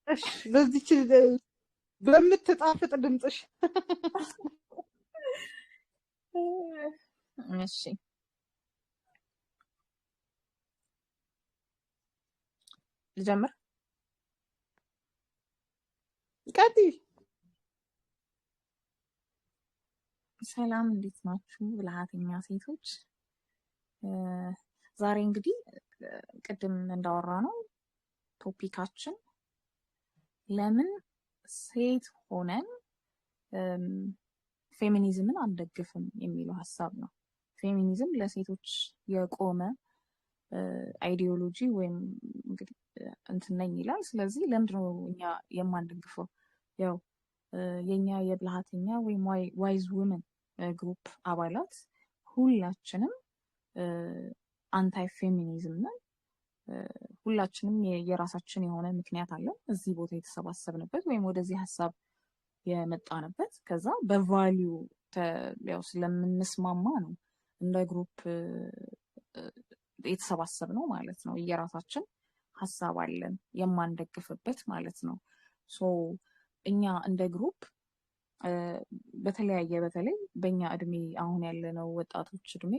እሺ በዚች በምትጣፍጥ ድምፅሽ እሺ ልጀምር። ቀጥይ። ሰላም እንዴት ናችሁ ብልሃተኛ ሴቶች? ዛሬ እንግዲህ ቅድም እንዳወራ ነው ቶፒካችን ለምን ሴት ሆነን ፌሚኒዝምን አንደግፍም የሚለው ሀሳብ ነው። ፌሚኒዝም ለሴቶች የቆመ አይዲዮሎጂ ወይም እንግዲህ እንትን ነኝ ይላል። ስለዚህ ለምንድነው እኛ የማንደግፈው? ያው የኛ የብልሃተኛ ወይም ዋይዝ ውመን ግሩፕ አባላት ሁላችንም አንታይ ፌሚኒዝም ነን። ሁላችንም የራሳችን የሆነ ምክንያት አለን እዚህ ቦታ የተሰባሰብንበት ወይም ወደዚህ ሀሳብ የመጣንበት። ከዛ በቫሊዩ ያው ስለምንስማማ ነው እንደ ግሩፕ የተሰባሰብ ነው ማለት ነው። የራሳችን ሀሳብ አለን የማንደግፍበት ማለት ነው። ሶ እኛ እንደ ግሩፕ በተለይ በእኛ እድሜ አሁን ያለነው ወጣቶች እድሜ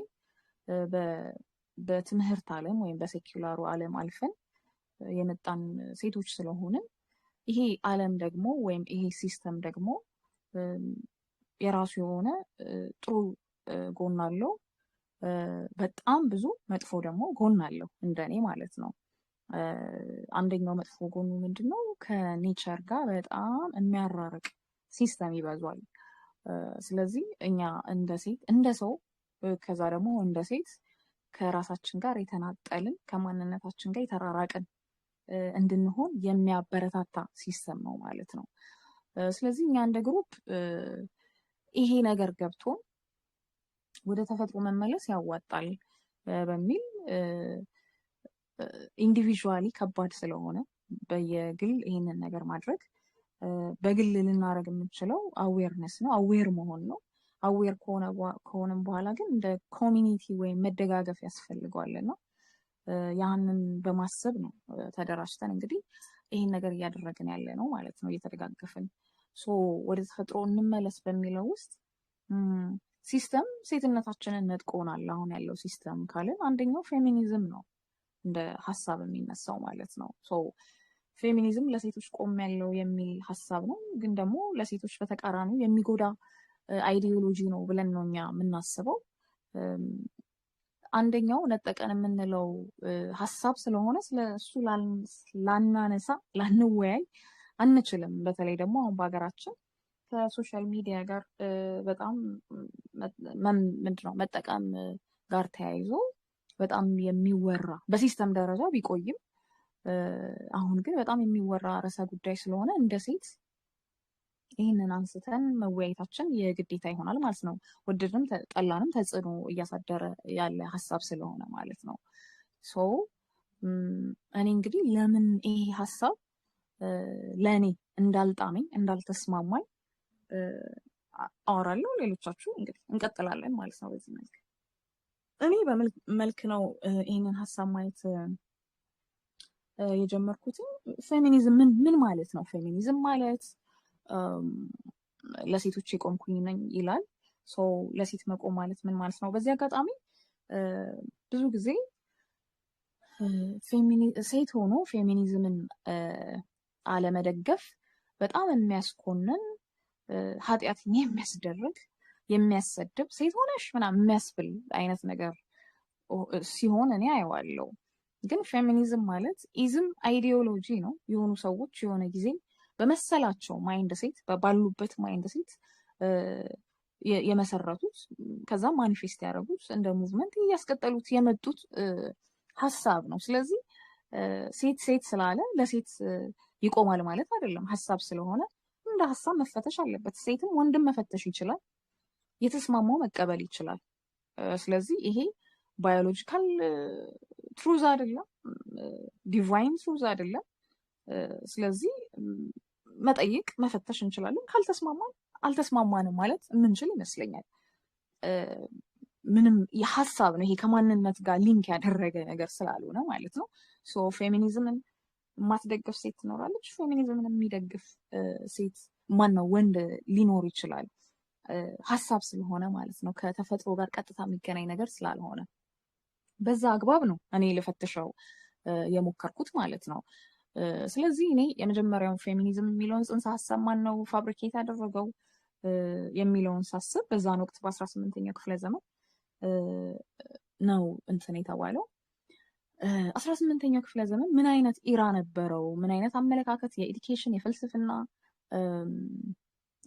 በትምህርት ዓለም ወይም በሴኩላሩ ዓለም አልፈን የመጣን ሴቶች ስለሆንን ይሄ ዓለም ደግሞ ወይም ይሄ ሲስተም ደግሞ የራሱ የሆነ ጥሩ ጎን አለው፣ በጣም ብዙ መጥፎ ደግሞ ጎን አለው እንደኔ ማለት ነው። አንደኛው መጥፎ ጎኑ ምንድነው? ከኔቸር ጋር በጣም የሚያራርቅ ሲስተም ይበዛል። ስለዚህ እኛ እንደ ሴት እንደ ሰው ከዛ ደግሞ እንደ ሴት ከራሳችን ጋር የተናጠልን ከማንነታችን ጋር የተራራቅን እንድንሆን የሚያበረታታ ሲስተም ነው ማለት ነው። ስለዚህ እኛ እንደ ግሩፕ ይሄ ነገር ገብቶን ወደ ተፈጥሮ መመለስ ያዋጣል በሚል ኢንዲቪዥዋሊ ከባድ ስለሆነ በየግል ይሄንን ነገር ማድረግ በግል ልናደርግ የምንችለው አዌርነስ ነው፣ አዌር መሆን ነው። አዌር ከሆነም በኋላ ግን እንደ ኮሚኒቲ ወይም መደጋገፍ ያስፈልገዋልና ያንን በማሰብ ነው ተደራጅተን እንግዲህ ይሄን ነገር እያደረግን ያለ ነው ማለት ነው፣ እየተደጋገፍን። ወደ ተፈጥሮ እንመለስ በሚለው ውስጥ ሲስተም ሴትነታችንን ነጥቆናል። አሁን ያለው ሲስተም ካልን አንደኛው ፌሚኒዝም ነው እንደ ሀሳብ የሚነሳው ማለት ነው። ፌሚኒዝም ለሴቶች ቆም ያለው የሚል ሀሳብ ነው፣ ግን ደግሞ ለሴቶች በተቃራኒው የሚጎዳ አይዲዮሎጂ ነው ብለን ነው እኛ የምናስበው። አንደኛው ነጠቀን የምንለው ሀሳብ ስለሆነ ስለሱ ላንወያይ አንችልም። በተለይ ደግሞ አሁን በሀገራችን ከሶሻል ሚዲያ ጋር በጣም ምንድነው መጠቀም ጋር ተያይዞ በጣም የሚወራ በሲስተም ደረጃ ቢቆይም አሁን ግን በጣም የሚወራ ርዕሰ ጉዳይ ስለሆነ እንደ ሴት ይህንን አንስተን መወያየታችን የግዴታ ይሆናል ማለት ነው። ወደድንም ጠላንም ተጽዕኖ እያሳደረ ያለ ሀሳብ ስለሆነ ማለት ነው። እኔ እንግዲህ ለምን ይሄ ሀሳብ ለእኔ እንዳልጣመኝ እንዳልተስማማኝ አወራለሁ። ሌሎቻችሁ እንግዲህ እንቀጥላለን ማለት ነው በዚህ መልክ። እኔ በመልክ ነው ይህንን ሀሳብ ማየት የጀመርኩት። ፌሚኒዝም ምን ማለት ነው? ፌሚኒዝም ማለት ለሴቶች የቆምኩኝ ነኝ ይላል። ለሴት መቆም ማለት ምን ማለት ነው? በዚህ አጋጣሚ ብዙ ጊዜ ሴት ሆኖ ፌሚኒዝምን አለመደገፍ በጣም የሚያስኮንን ኃጢአተኛ የሚያስደርግ የሚያሰድብ ሴት ሆነሽ ምናምን የሚያስብል አይነት ነገር ሲሆን እኔ አየዋለሁ። ግን ፌሚኒዝም ማለት ኢዝም አይዲዮሎጂ ነው። የሆኑ ሰዎች የሆነ ጊዜ በመሰላቸው ማይንድ ሴት ባሉበት ማይንድ ሴት የመሰረቱት ከዛ ማኒፌስት ያደረጉት እንደ ሙቭመንት እያስቀጠሉት የመጡት ሀሳብ ነው። ስለዚህ ሴት ስላለ ለሴት ይቆማል ማለት አይደለም። ሀሳብ ስለሆነ እንደ ሀሳብ መፈተሽ አለበት። ሴትም ወንድም መፈተሽ ይችላል፣ የተስማማው መቀበል ይችላል። ስለዚህ ይሄ ባዮሎጂካል ትሩዝ አይደለም፣ ዲቫይን ትሩዝ አይደለም። ስለዚህ መጠየቅ መፈተሽ እንችላለን። ካልተስማማን አልተስማማንም ማለት የምንችል ይመስለኛል። ምንም የሀሳብ ነው ይሄ ከማንነት ጋር ሊንክ ያደረገ ነገር ስላልሆነ ማለት ነው። ፌሚኒዝምን የማትደግፍ ሴት ትኖራለች። ፌሚኒዝምን የሚደግፍ ሴት ማነው ወንድ ሊኖር ይችላል። ሀሳብ ስለሆነ ማለት ነው፣ ከተፈጥሮ ጋር ቀጥታ የሚገናኝ ነገር ስላልሆነ በዛ አግባብ ነው እኔ ልፈትሸው የሞከርኩት ማለት ነው። ስለዚህ እኔ የመጀመሪያውን ፌሚኒዝም የሚለውን ጽንሰ ሀሳብ ማን ነው ፋብሪኬት ያደረገው የሚለውን ሳስብ በዛን ወቅት በ18ኛው ክፍለ ዘመን ነው እንትን የተባለው። 18ኛው ክፍለ ዘመን ምን አይነት ኢራ ነበረው፣ ምን አይነት አመለካከት፣ የኤዱኬሽን የፍልስፍና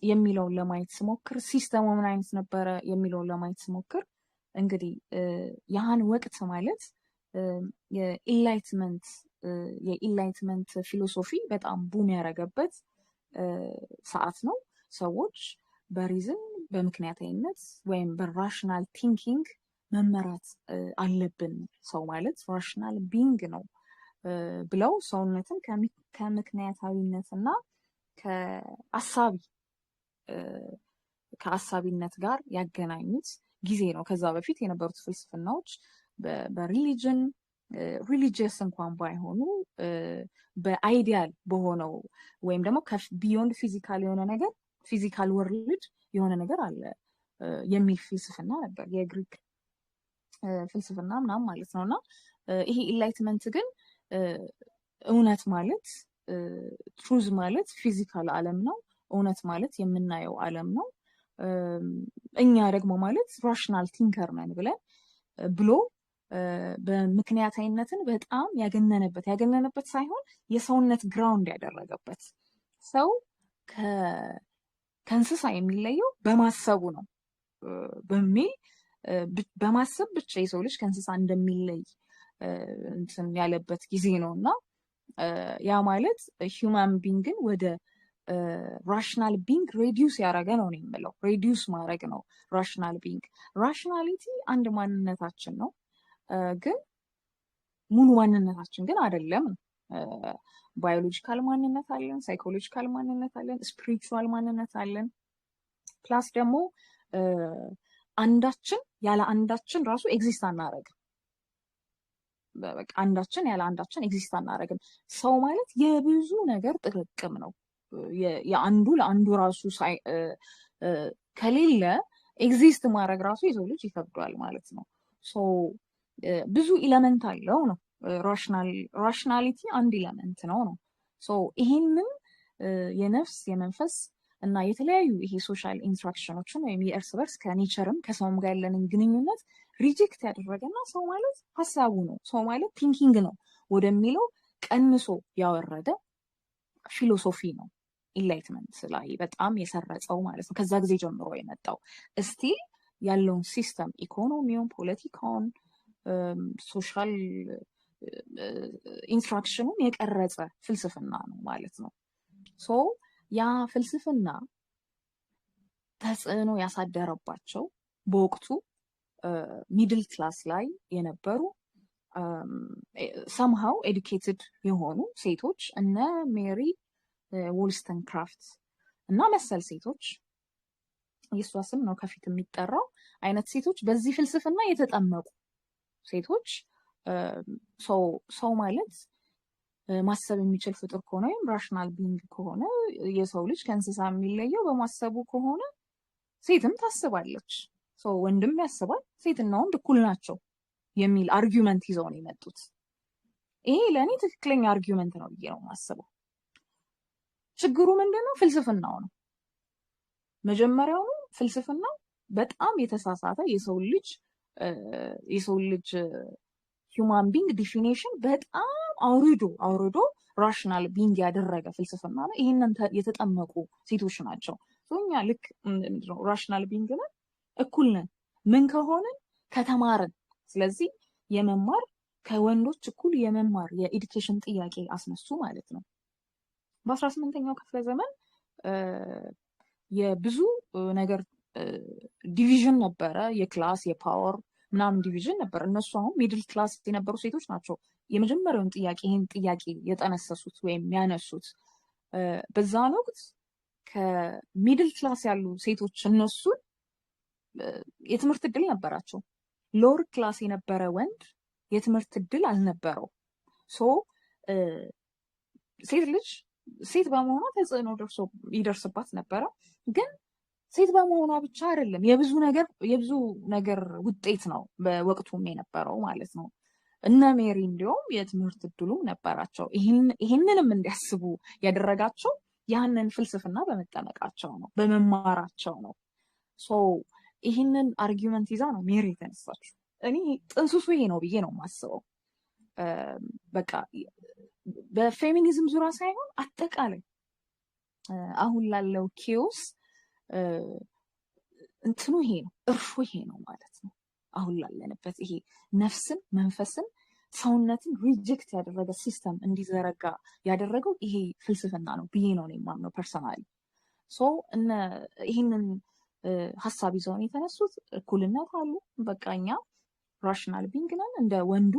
የሚለውን ለማየት ስሞክር፣ ሲስተሙ ምን አይነት ነበረ የሚለውን ለማየት ስሞክር እንግዲህ ያህን ወቅት ማለት የኢንላይትመንት ፊሎሶፊ በጣም ቡም ያደረገበት ሰዓት ነው። ሰዎች በሪዝን በምክንያታዊነት ወይም በራሽናል ቲንኪንግ መመራት አለብን፣ ሰው ማለት ራሽናል ቢንግ ነው ብለው ሰውነትን ከምክንያታዊነትና ከአሳቢነት ጋር ያገናኙት ጊዜ ነው። ከዛ በፊት የነበሩት ፍልስፍናዎች በሪሊጅን ሪሊጂየስ እንኳን ባይሆኑ በአይዲያል በሆነው ወይም ደግሞ ቢዮንድ ፊዚካል የሆነ ነገር ፊዚካል ወርልድ የሆነ ነገር አለ የሚል ፍልስፍና ነበር፣ የግሪክ ፍልስፍና ምናምን ማለት ነው። እና ይሄ ኢንላይትመንት ግን እውነት ማለት ትሩዝ ማለት ፊዚካል ዓለም ነው፣ እውነት ማለት የምናየው ዓለም ነው፣ እኛ ደግሞ ማለት ራሽናል ቲንከር ነን ብሎ በምክንያታዊነትን በጣም ያገነነበት ሳይሆን የሰውነት ግራውንድ ያደረገበት፣ ሰው ከእንስሳ የሚለየው በማሰቡ ነው በሚል በማሰብ ብቻ የሰው ልጅ ከእንስሳ እንደሚለይ እንትን ያለበት ጊዜ ነው። እና ያ ማለት ሂውማን ቢንግን ወደ ራሽናል ቢንግ ሬዲዩስ ያደረገ ነው የምለው። ሬዲዩስ ማድረግ ነው ራሽናል ቢንግ። ራሽናሊቲ አንድ ማንነታችን ነው፣ ግን ሙሉ ማንነታችን ግን አይደለም። ባዮሎጂካል ማንነት አለን፣ ሳይኮሎጂካል ማንነት አለን፣ ስፒሪቹዋል ማንነት አለን። ፕላስ ደግሞ አንዳችን ያለ አንዳችን ራሱ ኤግዚስት አናረግም። በቃ አንዳችን ያለ አንዳችን ኤግዚስት አናረግም። ሰው ማለት የብዙ ነገር ጥርቅም ነው። የአንዱ ለአንዱ ራሱ ከሌለ ኤግዚስት ማድረግ ራሱ የሰው ልጅ ይከብዷል ማለት ነው። ብዙ ኢለመንት አለው ነው። ራሽናሊቲ አንድ ኢለመንት ነው። ይሄንን የነፍስ የመንፈስ እና የተለያዩ ይሄ ሶሻል ኢንትራክሽኖችን ወይም የእርስ በርስ ከኔቸርም ከሰውም ጋር ያለንን ግንኙነት ሪጀክት ያደረገና ሰው ማለት ሀሳቡ ነው፣ ሰው ማለት ቲንኪንግ ነው ወደሚለው ቀንሶ ያወረደ ፊሎሶፊ ነው ኢንላይትመንት ላይ በጣም የሰረጸው ማለት ነው። ከዛ ጊዜ ጀምሮ የመጣው እስቲል ያለውን ሲስተም ኢኮኖሚውን፣ ፖለቲካውን፣ ሶሻል ኢንትራክሽኑን የቀረጸ ፍልስፍና ነው ማለት ነው። ያ ፍልስፍና ተጽዕኖ ያሳደረባቸው በወቅቱ ሚድል ክላስ ላይ የነበሩ ሰምሃው ኤዱኬትድ የሆኑ ሴቶች እነ ሜሪ ዎልስቶንክራፍት እና መሰል ሴቶች፣ የእሷ ስም ነው ከፊት የሚጠራው አይነት ሴቶች፣ በዚህ ፍልስፍና የተጠመቁ ሴቶች ሰው ማለት ማሰብ የሚችል ፍጡር ከሆነ ወይም ራሽናል ቢንግ ከሆነ የሰው ልጅ ከእንስሳ የሚለየው በማሰቡ ከሆነ ሴትም ታስባለች፣ ወንድም ያስባል፣ ሴትና ወንድ እኩል ናቸው የሚል አርጊውመንት ይዘው ነው የመጡት። ይሄ ለእኔ ትክክለኛ አርጊውመንት ነው ብዬ ነው የማስበው። ችግሩ ምንድነው? ፍልስፍናው ነው። መጀመሪያውኑ ፍልስፍናው በጣም የተሳሳተ የሰው ልጅ ሂውማን ቢንግ ዲፊኒሽን በጣም አውርዶ ራሽናል ቢንግ ያደረገ ፍልስፍና ነው። ይህንን የተጠመቁ ሴቶች ናቸው። እኛ ልክ ራሽናል ቢንግ ነን፣ እኩል ነን ምን ከሆንን ከተማርን። ስለዚህ የመማር ከወንዶች እኩል የመማር የኤዱኬሽን ጥያቄ አስነሱ ማለት ነው። በ18ኛው ክፍለ ዘመን የብዙ ነገር ዲቪዥን ነበረ፣ የክላስ የፓወር ምናምን ዲቪዥን ነበር። እነሱ አሁን ሚድል ክላስ የነበሩ ሴቶች ናቸው የመጀመሪያውን ጥያቄ ይህን ጥያቄ የጠነሰሱት ወይም ያነሱት። በዛን ወቅት ከሚድል ክላስ ያሉ ሴቶች እነሱን የትምህርት እድል ነበራቸው። ሎወር ክላስ የነበረ ወንድ የትምህርት እድል አልነበረው። ሴት ልጅ ሴት በመሆኗ ተጽዕኖ ይደርስባት ነበረ። ግን ሴት በመሆኗ ብቻ አይደለም፣ የብዙ ነገር ውጤት ነው በወቅቱም የነበረው ማለት ነው። እነ ሜሪ እንዲሁም የትምህርት እድሉም ነበራቸው። ይህንንም እንዲያስቡ ያደረጋቸው ያንን ፍልስፍና በመጠመቃቸው ነው፣ በመማራቸው ነው። ሶ ይህንን አርጊመንት ይዛ ነው ሜሪ የተነሳችው። እኔ ጥንስሱ ይሄ ነው ብዬ ነው የማስበው። በቃ በፌሚኒዝም ዙሪያ ሳይሆን አጠቃላይ አሁን ላለው ኬዎስ እንትኑ ይሄ ነው፣ እርሾ ይሄ ነው ማለት ነው። አሁን ላለንበት ይሄ ነፍስን፣ መንፈስን፣ ሰውነትን ሪጀክት ያደረገ ሲስተም እንዲዘረጋ ያደረገው ይሄ ፍልስፍና ነው ብዬ ነው የማምነው ፐርሰናሊ። ሶ ይህንን ሀሳብ ይዘውን የተነሱት እኩልነት አሉ። በቃ እኛ ራሽናል ቢንግ ነን እንደ ወንዱ፣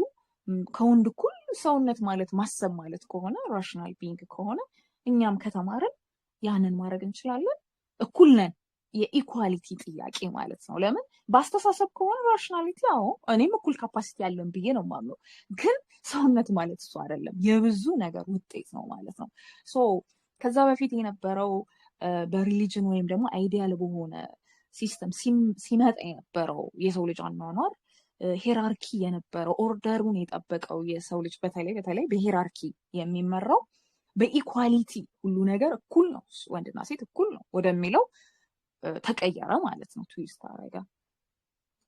ከወንድ እኩል ሰውነት ማለት ማሰብ ማለት ከሆነ ራሽናል ቢንግ ከሆነ እኛም ከተማርን ያንን ማድረግ እንችላለን። እኩል ነን፣ የኢኳሊቲ ጥያቄ ማለት ነው። ለምን በአስተሳሰብ ከሆነ ራሽናሊቲ፣ አዎ እኔም እኩል ካፓሲቲ ያለን ብዬ ነው የማምነው። ግን ሰውነት ማለት እሱ አይደለም፣ የብዙ ነገር ውጤት ነው ማለት ነው። ሶ ከዛ በፊት የነበረው በሪሊጅን ወይም ደግሞ አይዲያል በሆነ ሲስተም ሲመጣ የነበረው የሰው ልጅ አኗኗር ሄራርኪ የነበረው ኦርደሩን የጠበቀው የሰው ልጅ በተለይ በሄራርኪ የሚመራው በኢኳሊቲ ሁሉ ነገር እኩል ነው፣ ወንድና ሴት እኩል ነው ወደሚለው ተቀየረ ማለት ነው። ትዊስት አረጋ።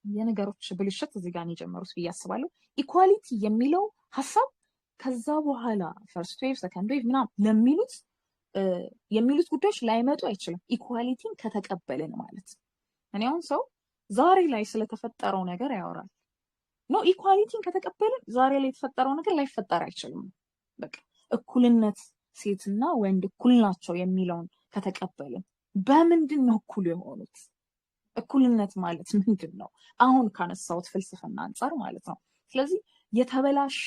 የነገሮች ብልሽት እዚህ ጋር ነው የጀመሩት ብዬ አስባለሁ። ኢኳሊቲ የሚለው ሀሳብ ከዛ በኋላ ፈርስት ዌቭ፣ ሰከንድ ዌቭ ምናምን የሚሉት ጉዳዮች ላይመጡ አይችልም፣ ኢኳሊቲን ከተቀበልን ማለት ነው። እኔ አሁን ሰው ዛሬ ላይ ስለተፈጠረው ነገር ያወራል። ኖ ኢኳሊቲን ከተቀበልን ዛሬ ላይ የተፈጠረው ነገር ላይፈጠር አይችልም። በቃ እኩልነት፣ ሴትና ወንድ እኩል ናቸው የሚለውን ከተቀበልን በምንድን ነው እኩል የሆኑት? እኩልነት ማለት ምንድን ነው? አሁን ካነሳሁት ፍልስፍና አንጻር ማለት ነው። ስለዚህ የተበላሸ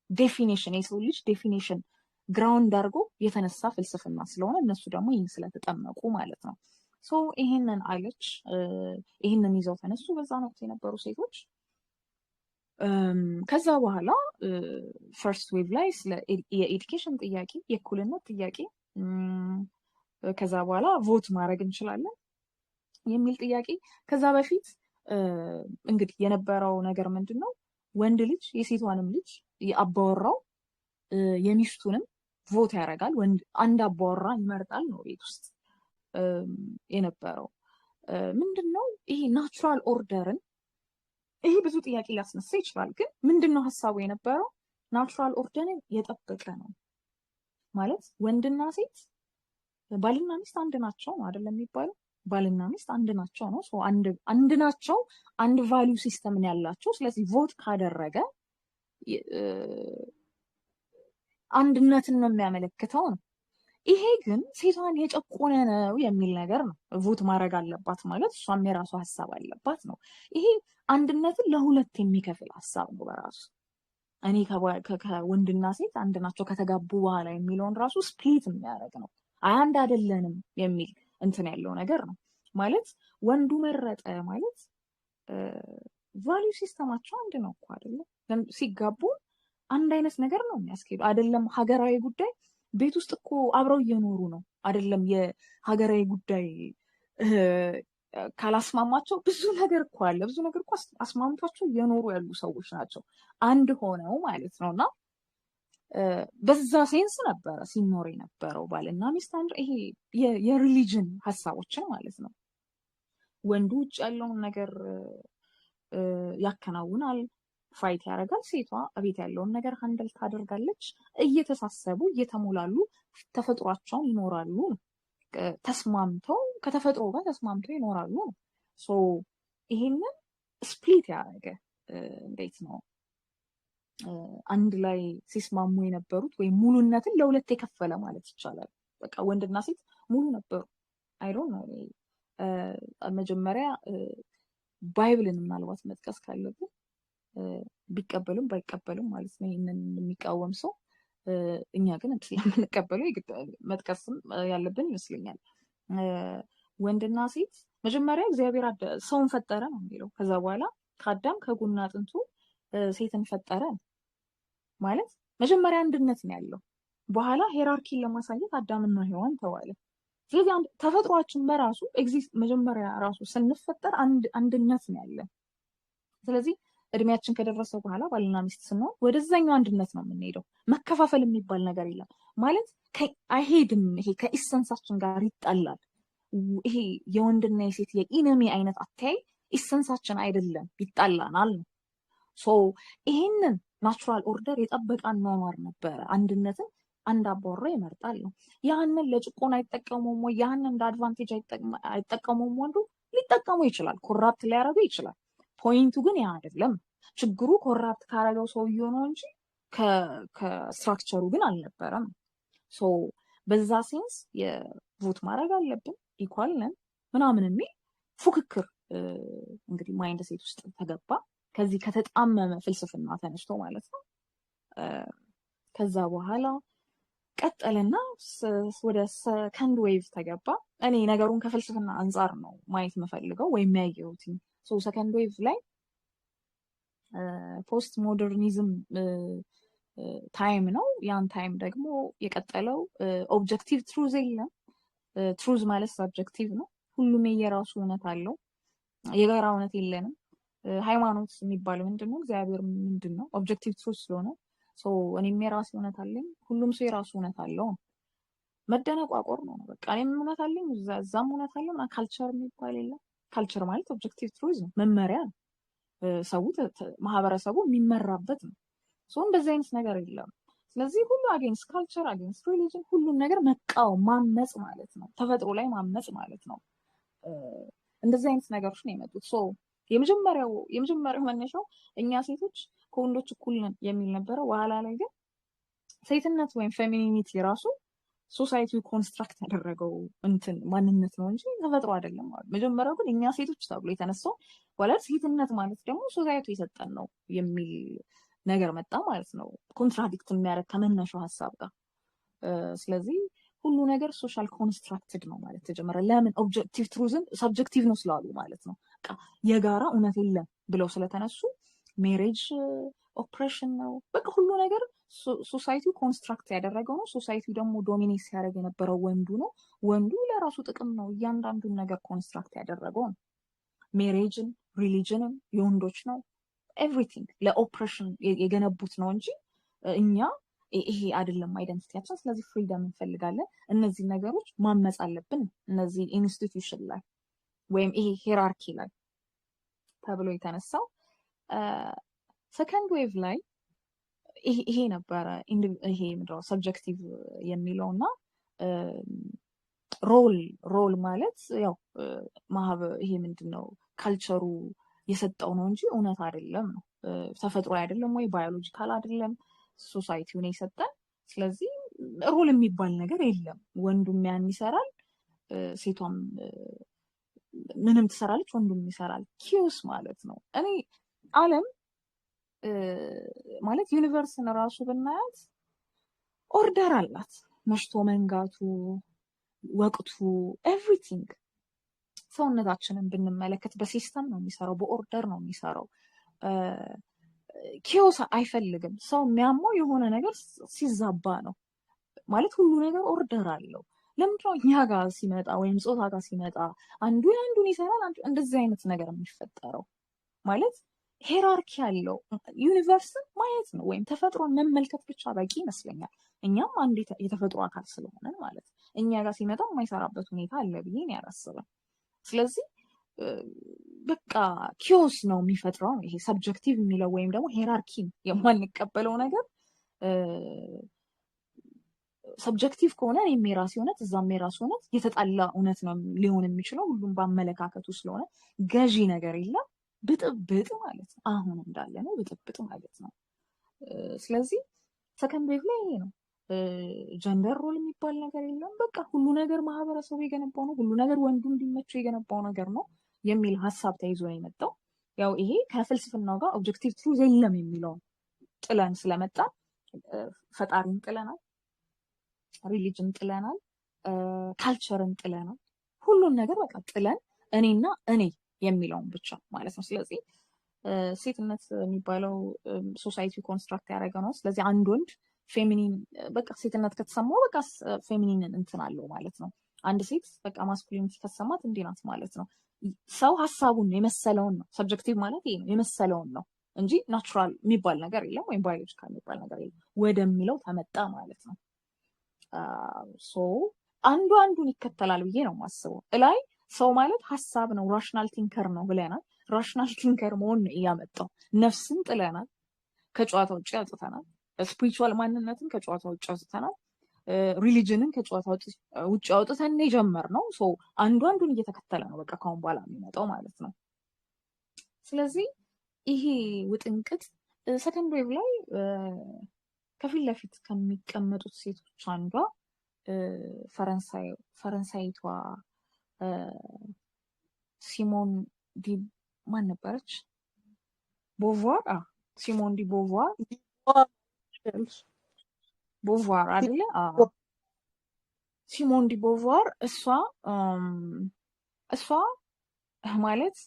ዴፊኒሽን፣ የሰው ልጅ ዴፊኒሽን ግራውንድ አድርጎ የተነሳ ፍልስፍና ስለሆነ እነሱ ደግሞ ይህን ስለተጠመቁ ማለት ነው። ሶ ይህንን አለች፣ ይህንን ይዘው ተነሱ በዛ ወቅት የነበሩ ሴቶች። ከዛ በኋላ ፈርስት ዌቭ ላይ ስለ የኤዱኬሽን ጥያቄ፣ የእኩልነት ጥያቄ፣ ከዛ በኋላ ቮት ማድረግ እንችላለን የሚል ጥያቄ። ከዛ በፊት እንግዲህ የነበረው ነገር ምንድን ነው? ወንድ ልጅ የሴቷንም ልጅ የአባወራው የሚስቱንም ቮት ያደርጋል። አንድ አባወራ ይመርጣል ነው ቤት ውስጥ የነበረው። ምንድን ነው ይሄ ናቹራል ኦርደርን፣ ይሄ ብዙ ጥያቄ ሊያስነሳ ይችላል። ግን ምንድን ነው ሀሳቡ የነበረው? ናቹራል ኦርደርን የጠበቀ ነው ማለት ወንድና ሴት ባልና ሚስት አንድ ናቸው ነው አይደለም የሚባለው? ባልና ሚስት አንድ ናቸው ነው። አንድ ናቸው፣ አንድ ቫሊዩ ሲስተምን ያላቸው። ስለዚህ ቮት ካደረገ አንድነትን ነው የሚያመለክተው ነው። ይሄ ግን ሴቷን የጨቆነ ነው የሚል ነገር ነው። ቮት ማድረግ አለባት ማለት እሷም የራሷ ሀሳብ አለባት ነው። ይሄ አንድነትን ለሁለት የሚከፍል ሀሳብ ነው በራሱ። እኔ ከወንድና ሴት አንድ ናቸው ከተጋቡ በኋላ የሚለውን ራሱ ስፕሊት የሚያደርግ ነው። አንድ አይደለንም የሚል እንትን ያለው ነገር ነው ማለት። ወንዱ መረጠ ማለት ቫሊዩ ሲስተማቸው አንድ ነው እኮ አይደለም። ሲጋቡ አንድ አይነት ነገር ነው የሚያስኬዱ አይደለም። ሀገራዊ ጉዳይ ቤት ውስጥ እኮ አብረው እየኖሩ ነው አይደለም። የሀገራዊ ጉዳይ ካላስማማቸው ብዙ ነገር እኮ አለ። ብዙ ነገር እኮ አስማምቷቸው እየኖሩ ያሉ ሰዎች ናቸው አንድ ሆነው ማለት ነው። እና በዛ ሴንስ ነበረ ሲኖር የነበረው ባልና ሚስት አንድ። ይሄ የሪሊጅን ሀሳቦችን ማለት ነው። ወንዱ ውጭ ያለውን ነገር ያከናውናል፣ ፋይት ያደርጋል። ሴቷ እቤት ያለውን ነገር ሀንደል ታደርጋለች። እየተሳሰቡ እየተሞላሉ ተፈጥሯቸውን ይኖራሉ። ተስማምተው ከተፈጥሮ ጋር ተስማምተው ይኖራሉ። ሶ ይሄንን ስፕሊት ያደረገ እንዴት ነው አንድ ላይ ሲስማሙ የነበሩት ወይም ሙሉነትን ለሁለት የከፈለ ማለት ይቻላል። በቃ ወንድና ሴት ሙሉ ነበሩ። አይዶን ነው መጀመሪያ ባይብልን ምናልባት መጥቀስ ካለብን ቢቀበልም ባይቀበልም ማለት ነው ይህንን የሚቃወም ሰው፣ እኛ ግን ስለምንቀበለው መጥቀስም ያለብን ይመስለኛል። ወንድና ሴት መጀመሪያ እግዚአብሔር ሰውን ፈጠረ ነው የሚለው። ከዛ በኋላ ከአዳም ከጎን አጥንቱ ሴትን ፈጠረ ማለት መጀመሪያ አንድነት ነው ያለው። በኋላ ሄራርኪን ለማሳየት አዳምና ሔዋን ተባለ። ስለዚህ ተፈጥሯችን በራሱ ኤግዚስት መጀመሪያ ራሱ ስንፈጠር አንድነት ነው ያለን። ስለዚህ እድሜያችን ከደረሰ በኋላ ባልና ሚስት ስንሆን ወደዛኛው አንድነት ነው የምንሄደው። መከፋፈል የሚባል ነገር የለም ማለት አይሄድም። ይሄ ከኢሰንሳችን ጋር ይጣላል። ይሄ የወንድና የሴት የኢነሚ አይነት አተያይ ኢሰንሳችን አይደለም፣ ይጣላናል ነው። ሶ ይሄንን ናቹራል ኦርደር የጠበቀ አኗኗር ነበረ። አንድነትን አንድ አባወራ ይመርጣል ነው። ያንን ለጭቆና አይጠቀሙም ወይ? ያንን እንደ አድቫንቴጅ አይጠቀሙም? ወንዱ ሊጠቀሙ ይችላል፣ ኮራፕት ሊያደርገው ይችላል። ፖይንቱ ግን ያ አይደለም። ችግሩ ኮራፕት ካረገው ሰውየው ነው እንጂ ከስትራክቸሩ ግን አልነበረም። ሶ በዛ ሴንስ የቮት ማድረግ አለብን ኢኳል ነን ምናምን የሚል ፉክክር እንግዲህ ማይንድ ሴት ውስጥ ተገባ። ከዚህ ከተጣመመ ፍልስፍና ተነስቶ ማለት ነው። ከዛ በኋላ ቀጠልና ወደ ሰከንድ ዌቭ ተገባ። እኔ ነገሩን ከፍልስፍና አንጻር ነው ማየት የምፈልገው ወይም ያየሁት። ሰከንድ ዌቭ ላይ ፖስት ሞደርኒዝም ታይም ነው። ያን ታይም ደግሞ የቀጠለው ኦብጀክቲቭ ትሩዝ የለም። ትሩዝ ማለት ሰብጀክቲቭ ነው። ሁሉም የየራሱ እውነት አለው። የጋራ እውነት የለንም። ሃይማኖት የሚባለው ምንድን ነው? እግዚአብሔር ምንድን ነው? ኦብጀክቲቭ ትሩዝ ስለሆነ እኔም የራሴ እውነት አለኝ፣ ሁሉም ሰው የራሱ እውነት አለው። መደነቋቆር ነው በቃ። እኔም እውነት አለኝ፣ እዛም እውነት አለ። ካልቸር የሚባል የለም። ካልቸር ማለት ኦብጀክቲቭ ትሩዝ ነው፣ መመሪያ ነው። ሰው ማህበረሰቡ የሚመራበት ነው። እንደዚህ አይነት ነገር የለም። ስለዚህ ሁሉ አጌንስት ካልቸር፣ አጌንስት ሪሊጅን፣ ሁሉም ነገር መቃወም፣ ማመጽ ማለት ነው። ተፈጥሮ ላይ ማመጽ ማለት ነው። እንደዚህ አይነት ነገሮች ነው የመጡት። የመጀመሪያው መነሻው እኛ ሴቶች ከወንዶች እኩል ነን የሚል ነበረ። በኋላ ላይ ግን ሴትነት ወይም ፌሚኒኒቲ ራሱ ሶሳይቲው ኮንስትራክት ያደረገው ማንነት ነው እንጂ ተፈጥሮ አይደለም ማለት። መጀመሪያው ግን እኛ ሴቶች ተብሎ የተነሳው ወላድ ሴትነት ማለት ደግሞ ሶሳይቲው የሰጠን ነው የሚል ነገር መጣ ማለት ነው። ኮንትራዲክት የሚያደርግ ከመነሻው ሀሳብ ጋር። ስለዚህ ሁሉ ነገር ሶሻል ኮንስትራክትድ ነው ማለት ተጀመረ። ለምን? ኦብጀክቲቭ ትሩዝን ሰብጀክቲቭ ነው ስላሉ ማለት ነው። የጋራ እውነት የለም ብለው ስለተነሱ ሜሬጅ ኦፕሬሽን ነው በቃ። ሁሉ ነገር ሶሳይቲው ኮንስትራክት ያደረገው ነው። ሶሳይቲው ደግሞ ዶሚኔት ሲያደርግ የነበረው ወንዱ ነው። ወንዱ ለራሱ ጥቅም ነው እያንዳንዱን ነገር ኮንስትራክት ያደረገው ነው። ሜሬጅን፣ ሪሊጅንን የወንዶች ነው። ኤቭሪቲንግ ለኦፕሬሽን የገነቡት ነው እንጂ እኛ ይሄ አይደለም አይደንቲቲያችን። ስለዚህ ፍሪደም እንፈልጋለን። እነዚህ ነገሮች ማመጽ አለብን። እነዚህ ኢንስቲትዩሽን ላይ ወይም ይሄ ሄራርኪ ላይ ተብሎ የተነሳው ሰከንድ ዌቭ ላይ ይሄ ነበረ። ይሄ ምንድነው ሰብጀክቲቭ የሚለው እና ሮል ማለት ያው ይሄ ምንድነው ካልቸሩ የሰጠው ነው እንጂ እውነት አይደለም ነው። ተፈጥሮ አይደለም ወይ ባዮሎጂካል አይደለም፣ ሶሳይቲውን የሰጠን። ስለዚህ ሮል የሚባል ነገር የለም። ወንዱም ያን ይሰራል፣ ሴቷም ምንም ትሰራለች፣ ወንዱም ይሰራል። ኪዮስ ማለት ነው። እኔ ዓለም ማለት ዩኒቨርስን ራሱ ብናያት ኦርደር አላት። መሽቶ መንጋቱ፣ ወቅቱ፣ ኤቭሪቲንግ። ሰውነታችንን ብንመለከት በሲስተም ነው የሚሰራው፣ በኦርደር ነው የሚሰራው። ኪዮስ አይፈልግም። ሰው የሚያመው የሆነ ነገር ሲዛባ ነው ማለት። ሁሉ ነገር ኦርደር አለው። ለምንድነው እኛ ጋር ሲመጣ ወይም ጾታ ጋር ሲመጣ አንዱ የአንዱን ይሰራል፣ እንደዚህ አይነት ነገር የሚፈጠረው? ማለት ሄራርኪ ያለው ዩኒቨርስን ማየት ነው ወይም ተፈጥሮን መመልከት ብቻ በቂ ይመስለኛል። እኛም አንድ የተፈጥሮ አካል ስለሆነን ማለት እኛ ጋር ሲመጣ የማይሰራበት ሁኔታ አለ ብዬ ነው ያላስብም። ስለዚህ በቃ ኪዮስ ነው የሚፈጥረው። ይሄ ሰብጀክቲቭ የሚለው ወይም ደግሞ ሄራርኪን የማንቀበለው ነገር ሰብጀክቲቭ ከሆነ እኔም የራሴ እውነት እዛም የራሱ እውነት የተጣላ እውነት ነው ሊሆን የሚችለው። ሁሉም በአመለካከቱ ስለሆነ ገዢ ነገር የለም። ብጥብጥ ማለት ነው። አሁን እንዳለ ነው ብጥብጥ ማለት ነው። ስለዚህ ሰከንድ ዌቭ ላይ ይሄ ነው። ጀንደር ሮል የሚባል ነገር የለም። በቃ ሁሉ ነገር ማህበረሰቡ የገነባው ነው፣ ሁሉ ነገር ወንዱ እንዲመቸው የገነባው ነገር ነው የሚል ሀሳብ ተይዞ ነው የመጣው። ያው ይሄ ከፍልስፍናው ጋር ኦብጀክቲቭ ትሩዝ የለም የሚለውን ጥለን ስለመጣ ፈጣሪን ጥለናል፣ ሪሊጅን ጥለናል፣ ካልቸርን ጥለናል። ሁሉን ነገር በቃ ጥለን እኔና እኔ የሚለውን ብቻ ማለት ነው። ስለዚህ ሴትነት የሚባለው ሶሳይቲ ኮንስትራክት ያደረገ ነው። ስለዚህ አንድ ወንድ ፌሚኒን በቃ ሴትነት ከተሰማው በቃ ፌሚኒን እንትን አለው ማለት ነው። አንድ ሴት በቃ ማስኩሊኒቲ ከተሰማት እንዲህ ናት ማለት ነው። ሰው ሀሳቡን የመሰለውን ነው። ሰብጀክቲቭ ማለት ይሄ ነው፣ የመሰለውን ነው እንጂ ናቹራል የሚባል ነገር የለም፣ ወይም ባዮሎጂካል የሚባል ነገር የለም ወደሚለው ተመጣ ማለት ነው። ሶ አንዱ አንዱን ይከተላል ብዬ ነው የማስበው። እላይ ሰው ማለት ሀሳብ ነው፣ ራሽናል ቲንከር ነው ብለናል። ራሽናል ቲንከር መሆን ነው እያመጣው። ነፍስን ጥለናል፣ ከጨዋታ ውጭ አውጥተናል። ስፒሪቹዋል ማንነትን ከጨዋታ ውጭ አውጥተናል። ሪሊጅንን ከጨዋታ ውጭ አውጥተን የጀመርነው። ሶ አንዱ አንዱን እየተከተለ ነው በቃ ካሁን በኋላ የሚመጣው ማለት ነው። ስለዚህ ይሄ ውጥንቅጥ ሰከንድ ዌቭ ላይ ከፊት ለፊት ከሚቀመጡት ሴቶች አንዷ ፈረንሳይቷ ሲሞን ዲ ማን ነበረች? ቦቫር ሲሞን ዲ ቦቫር አይደለ? ሲሞን ዲ ቦቫር እሷ ማለት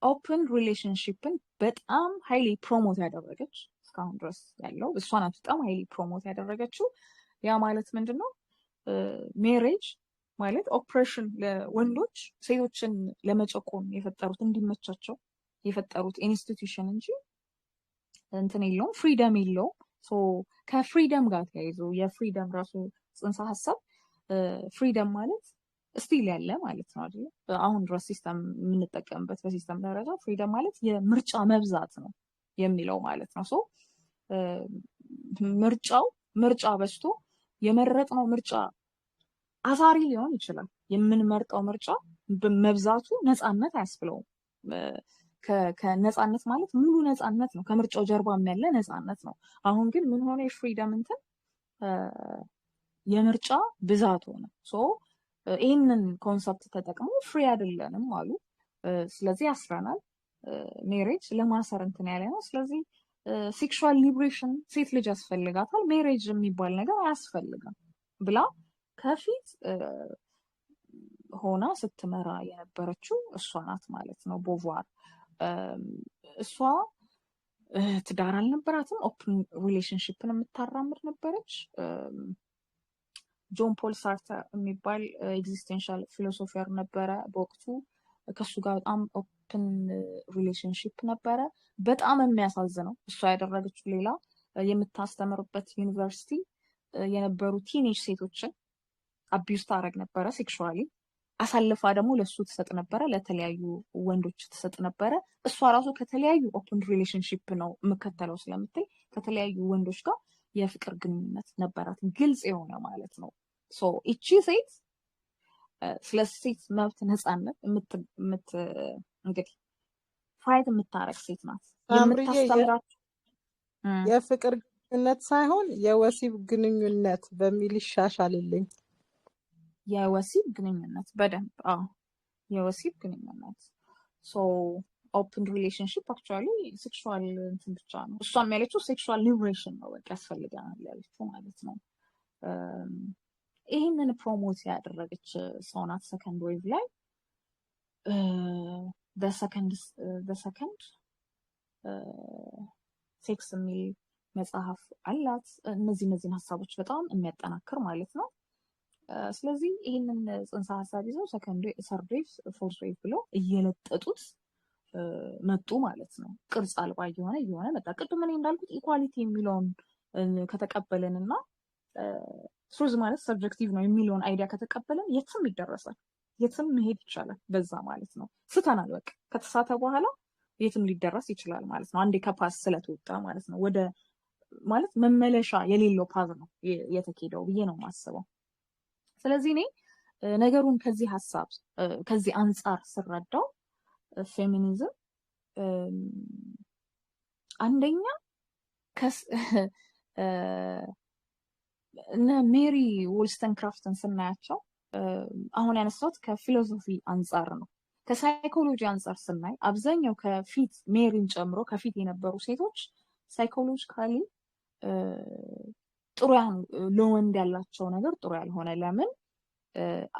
ኦፕን ሪሌሽንሽፕን በጣም ሃይሊ ፕሮሞት ያደረገች እስካሁን ድረስ ያለው እሷ ናት። በጣም ሃይሊ ፕሮሞት ያደረገችው ያ ማለት ምንድነው? ሜሬጅ ማለት ኦፕሬሽን ለወንዶች ሴቶችን ለመጨቆን የፈጠሩት እንዲመቻቸው የፈጠሩት ኢንስቲትዩሽን እንጂ እንትን የለውም፣ ፍሪደም የለውም። ሶ ከፍሪደም ጋር ተያይዞ የፍሪደም ራሱ ጽንሰ ሀሳብ ፍሪደም ማለት ስቲል ያለ ማለት ነው አይደል? አሁን ድረስ ሲስተም የምንጠቀምበት በሲስተም ደረጃ ፍሪደም ማለት የምርጫ መብዛት ነው የሚለው ማለት ነው። ሶ ምርጫ በዝቶ የመረጥነው ምርጫ አሳሪ ሊሆን ይችላል። የምንመርጠው ምርጫ መብዛቱ ነፃነት አያስብለውም። ከነፃነት ማለት ሙሉ ነፃነት ነው። ከምርጫው ጀርባ ያለ ነፃነት ነው። አሁን ግን ምን ሆነ? የፍሪደም እንትን የምርጫ ብዛት ሆነ። ሶ ይህንን ኮንሰፕት ተጠቅሞ ፍሪ አይደለንም አሉ። ስለዚህ ያስረናል። ሜሬጅ ለማሰር እንትን ያለ ነው። ስለዚህ ሴክሹዋል ሊብሬሽን ሴት ልጅ ያስፈልጋታል፣ ሜሬጅ የሚባል ነገር አያስፈልግም ብላ ከፊት ሆና ስትመራ የነበረችው እሷ ናት ማለት ነው። ቦቫር እሷ ትዳር አልነበራትም፣ ኦፕን ሪሌሽንሽፕን የምታራምድ ነበረች። ጆን ፖል ሳርተር የሚባል ኤግዚስቴንሻል ፊሎሶፈር ነበረ በወቅቱ። ከሱ ጋር በጣም ኦፕን ሪሌሽንሽፕ ነበረ። በጣም የሚያሳዝነው እሷ ያደረገችው ሌላ የምታስተምርበት ዩኒቨርሲቲ የነበሩ ቲኔጅ ሴቶችን አቢዩዝ ታደርግ ነበረ ሴክሹዋሊ። አሳልፋ ደግሞ ለሱ ትሰጥ ነበረ፣ ለተለያዩ ወንዶች ትሰጥ ነበረ። እሷ ራሱ ከተለያዩ ኦፕን ሪሌሽንሽፕ ነው የምከተለው ስለምትል ከተለያዩ ወንዶች ጋር የፍቅር ግንኙነት ነበራት፣ ግልጽ የሆነ ማለት ነው። ሶ እቺ ሴት ስለ ሴት መብት ነፃነት እንግዲህ ፋይት የምታረግ ሴት ናት። የምታስተምራቸው የፍቅር ግንኙነት ሳይሆን የወሲብ ግንኙነት በሚል ይሻሻልልኝ። የወሲብ ግንኙነት በደንብ የወሲብ ግንኙነት። ሶ ኦፕን ሪሌሽንሽፕ አክቹዋሊ ሴክሹዋል እንትን ብቻ ነው። እሷም ያለችው ሴክሹዋል ሊብሬሽን ነው በቃ ያስፈልገናል ያለችው ማለት ነው። ይህንን ፕሮሞት ያደረገች ሰው ናት። ሰከንድ ዌቭ ላይ በሰከንድ ሴክስ የሚል መጽሐፍ አላት። እነዚህን ሀሳቦች በጣም የሚያጠናክር ማለት ነው። ስለዚህ ይህንን ጽንሰ ሀሳብ ይዘው ሰርድ ዌቭ ፎርዝ ዌቭ ብለው እየለጠጡት መጡ ማለት ነው። ቅርጽ አልባ እየሆነ መጣ። ቅድም እኔ እንዳልኩት ኢኳሊቲ የሚለውን ከተቀበልን እና ትሩዝ ማለት ሰብጀክቲቭ ነው የሚለውን አይዲያ ከተቀበልን የትም ይደረሳል፣ የትም መሄድ ይቻላል በዛ ማለት ነው። ስተናል በቃ ከተሳተ በኋላ የትም ሊደረስ ይችላል ማለት ነው። አንዴ ከፓስ ስለተወጣ ማለት ነው። ወደ ማለት መመለሻ የሌለው ፓዝ ነው የተኬደው ብዬ ነው የማስበው። ስለዚህ እኔ ነገሩን ከዚህ ሀሳብ ከዚህ አንጻር ስረዳው ፌሚኒዝም አንደኛ እነ ሜሪ ውልስተንክራፍትን ስናያቸው አሁን ያነሳሁት ከፊሎሶፊ አንጻር ነው። ከሳይኮሎጂ አንጻር ስናይ አብዛኛው ከፊት ሜሪን ጨምሮ ከፊት የነበሩ ሴቶች ሳይኮሎጂካሊ ጥሩ ለወንድ ያላቸው ነገር ጥሩ ያልሆነ፣ ለምን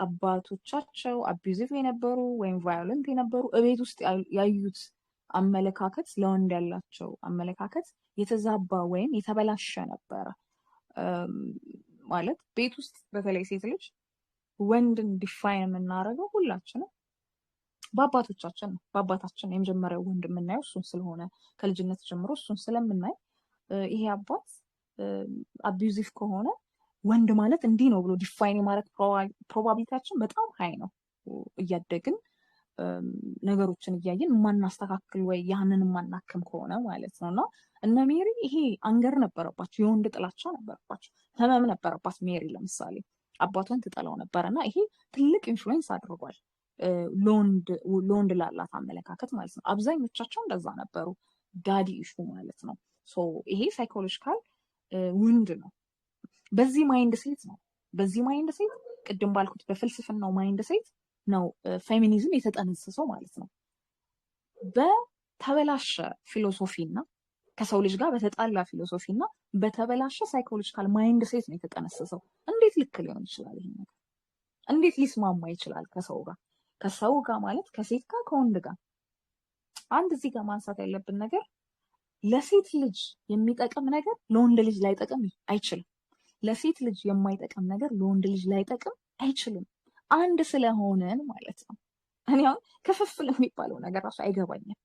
አባቶቻቸው አቢዩዚቭ የነበሩ ወይም ቫዮለንት የነበሩ እቤት ውስጥ ያዩት አመለካከት ለወንድ ያላቸው አመለካከት የተዛባ ወይም የተበላሸ ነበረ። ማለት ቤት ውስጥ በተለይ ሴት ልጅ ወንድን ዲፋይን የምናደርገው ሁላችንም በአባቶቻችን ነው። በአባታችን የመጀመሪያው ወንድ የምናየው እሱን ስለሆነ ከልጅነት ጀምሮ እሱን ስለምናይ ይሄ አባት አቢዩዚቭ ከሆነ ወንድ ማለት እንዲህ ነው ብሎ ዲፋይን የማድረግ ፕሮባቢሊቲያችን በጣም ሀይ ነው። እያደግን ነገሮችን እያየን የማናስተካክል ወይ ያንን የማናክም ከሆነ ማለት ነው። እና እነ ሜሪ ይሄ አንገር ነበረባቸው፣ የወንድ ጥላቻ ነበረባቸው፣ ህመም ነበረባት ሜሪ ለምሳሌ አባቷን ትጠላው ነበር እና ይሄ ትልቅ ኢንፍሉዌንስ አድርጓል ለወንድ ላላት አመለካከት ማለት ነው። አብዛኞቻቸው እንደዛ ነበሩ፣ ዳዲ ኢሹ ማለት ነው። ይሄ ሳይኮሎጂካል ውንድ ነው። በዚህ ማይንድ ሴት ነው በዚህ ማይንድ ሴት ቅድም ባልኩት በፍልስፍናው ማይንድ ሴት ነው ፌሚኒዝም የተጠነሰሰው ማለት ነው። በተበላሸ ፊሎሶፊና ከሰው ልጅ ጋር በተጣላ ፊሎሶፊና በተበላሸ ሳይኮሎጂካል ማይንድ ሴት ነው የተጠነሰሰው። እንዴት ልክ ሊሆን ይችላል? ይሄ ነገር እንዴት ሊስማማ ይችላል ከሰው ጋር ማለት ከሴት ጋር ከወንድ ጋር? አንድ እዚህ ጋር ማንሳት ያለብን ነገር ለሴት ልጅ የሚጠቅም ነገር ለወንድ ልጅ ላይጠቅም አይችልም። ለሴት ልጅ የማይጠቅም ነገር ለወንድ ልጅ ላይጠቅም አይችልም። አንድ ስለሆነን ማለት ነው። እኔ አሁን ክፍፍል የሚባለው ነገር ራሱ አይገባኝም።